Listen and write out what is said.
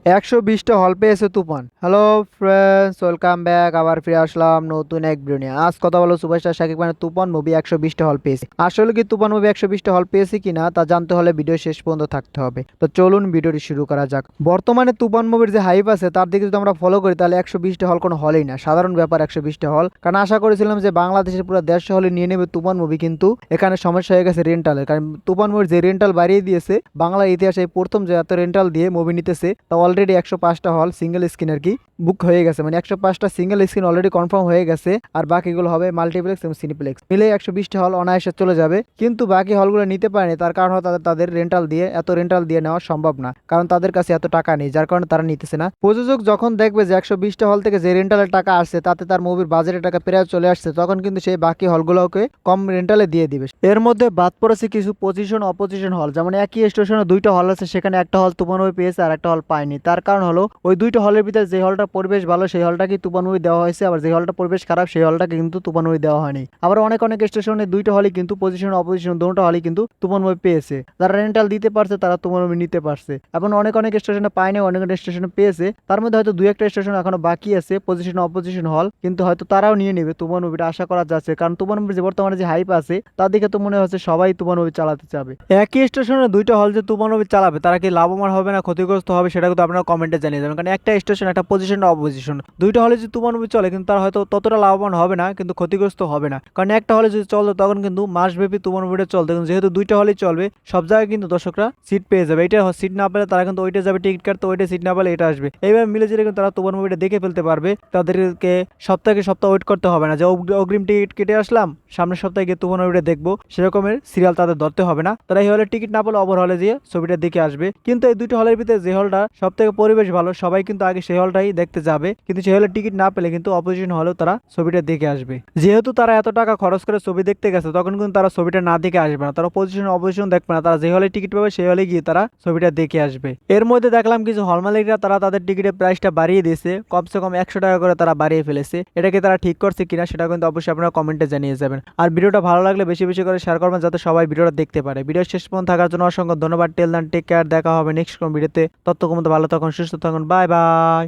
120টা হল পেয়েছে তুফান। Hello friends, welcome back. আবার ফিরে আসলাম নতুন এক ভিডিও নিয়ে। আজ কথা বলো সুপারস্টার শাকিব খানের তুফান মুভি 120টা হল পেয়েছে। আসলে কি তুফান মুভি 120টা হল পেয়েছে কিনা তা জানতে হলে ভিডিও শেষ পর্যন্ত থাকতে হবে। তো চলুন ভিডিওটি শুরু করা যাক। বর্তমানে তুফান মুভির যে হাইপ আছে তার দিকে যদি আমরা ফলো করি তাহলে 120টা হল কোনো হলই না, সাধারণ ব্যাপার 120টা হল। কারণ আশা করেছিলাম যে বাংলাদেশের পুরো 150 হলে নিয়ে নেবে তুফান মুভি, কিন্তু এখানে সমস্যা হয়ে গেছে রেন্টালের। কারণ তুফান মুভির যে রেন্টাল বাড়িয়ে দিয়েছে, বাংলার ইতিহাসে এই প্রথম যে এত রেন্টাল দিয়ে মুভি নিতেছে, তা অলরেডি 105টা হল সিঙ্গেল স্ক্রিন আর কি বুক হয়ে গেছে। মানে 105টা সিঙ্গেল স্ক্রিন অলরেডি কনফার্ম হয়ে গেছে, আর বাকিগুলো হবে মাল্টিপ্লেক্স এবং সিনিপ্লেক্স মিলে 120টা হল অনায়াসে চলে যাবে। কিন্তু বাকি হলগুলো নিতে পারেনি, তার কারণ হলো তাদের রেন্টাল দিয়ে এত রেন্টাল দিয়ে নেওয়া সম্ভব না, কারণ তাদের কাছে এত টাকা নেই, যার কারণে তারা নিতেছে না। প্রযোজক যখন দেখবে যে 120টা হল থেকে যে রেন্টালের টাকা আসছে তাতে তার মুভির বাজেটের টাকা প্রায় চলে আসছে, তখন কিন্তু সেই বাকি হলগুলোকে কম রেন্টালে দিয়ে দিবে। এর মধ্যে বাদ পড়েছে কিছু পজিশন অপোজিশন হল, যেমন একই স্টেশনে দুইটা হল আছে, সেখানে একটা হল তুফান মুভি পেয়েছে আর একটা হল পায়নি। তার কারণ হলো ওই দুইটা হলের ভিতরে যে হলটা পরিবেশ ভালো সেই হলটাকে তুফান মুভি দেওয়া হয়েছে, আবার যে হলটা পরিবেশ খারাপ সেই হলটাকে কিন্তু তুফান মুভি দেওয়া হয়নি। আবার অনেক অনেক স্টেশনে দুইটা হলই কিন্তু পজিশন অপোজিশন দুটো হলই কিন্তু তুফান মুভি পেয়েছে। যারা রেন্টাল দিতে পারছে তারা তুফান মুভি নিতে পারছে, এবং অনেক অনেক স্টেশনে পায়নি, অনেক অনেক স্টেশনে পেয়েছে। তার মধ্যে হয়তো দুই একটা স্টেশন এখনো বাকি আছে পজিশন অপোজিশন হল, কিন্তু হয়তো তারাও নিয়ে নেবে তুফান মুভিটা, আশা করা যাচ্ছে। কারণ তুফান মুভির যে বর্তমানে যে হাইপ আছে তার দিকে তো মনে হচ্ছে সবাই তুফান মুভি চালাতে চাবে। একই স্টেশনে দুইটা হল যে তুফান মুভি চালাবে, তারা কি লাভবান হবে না ক্ষতিগ্রস্ত হবে সেটা কিন্তু আপনারা কমেন্টে জানিয়ে যাবেন। কারণ একটা স্টেশন একটা পজিশন অপোজিশন দুইটা হলে যদি তুফান মুভি চলে, কিন্তু তার হয়তো ততটা লাভবান হবে না, কিন্তু ক্ষতিগ্রস্ত হবে না। কারণ একটা হলে যদি চলতো তখন কিন্তু মাসব্যাপী তুফান মুভিটা চলতো, কিন্তু যেহেতু দুইটা হলেই চলবে সব জায়গায় কিন্তু দর্শকরা সিট পেয়ে যাবে। এটা সিট না পেলে তারা কিন্তু ওইটা যাবে টিকিট কাটতে, ওইটা সিট না পেলে এটা আসবে। এইভাবে মিলে যেটা কিন্তু তারা তুফান মুভিটা দেখে ফেলতে পারবে। তাদেরকে সপ্তাহে সপ্তাহ ওয়েট করতে হবে না যে অগ্রিম টিকিট কেটে আসলাম সামনের সপ্তাহে গিয়ে তুফান মুভিটা দেখবো, সেরকমের সিরিয়াল তাদের ধরতে হবে না। তারা এই হলে টিকিট না পেলে অপর হলে গিয়ে ছবিটা দেখে আসবে। কিন্তু এই দুইটা হলের ভিতরে যে হলটা সব থেকে পরিবেশ ভালো, সবাই কিন্তু আগে সেই হলটাই দেখতে যাবে, কিন্তু সেই হলে টিকিট না পেলে কিন্তু অপোজিশন হলেও তারা ছবিটা দেখে আসবে। যেহেতু তারা এত টাকা খরচ করে ছবি দেখতে গেছে, তখন কিন্তু তারা ছবিটা না দেখে আসবে না, তারা অপোজিশন দেখবে না, তারা যে হলে টিকিট পাবে সেই হলে গিয়ে তারা ছবিটা দেখে আসবে। এর মধ্যে দেখলাম কিছু হল মালিকরা তারা তাদের টিকিটের প্রাইসটা বাড়িয়ে দিয়েছে, কমসে কম 100 টাকা করে তারা বাড়িয়ে ফেলেছে। এটাকে তারা ঠিক করছে কিনা সেটা কিন্তু অবশ্যই আপনারা কমেন্টে জানিয়ে যাবেন। আর ভিডিওটা ভালো লাগলে বেশি বেশি করে শেয়ার করবেন, যাতে সবাই ভিডিওটা দেখতে পারে। ভিডিও শেষ পর্যন্ত থাকার জন্য অসংখ্য ধন্যবাদ। টেল দেন, টেক কেয়ার, দেখা হবে নেক্সট কোন ভিডিওতে। ততক্ষণ ভালো থাকুন, সুস্থ থাকুন, বাই বাই।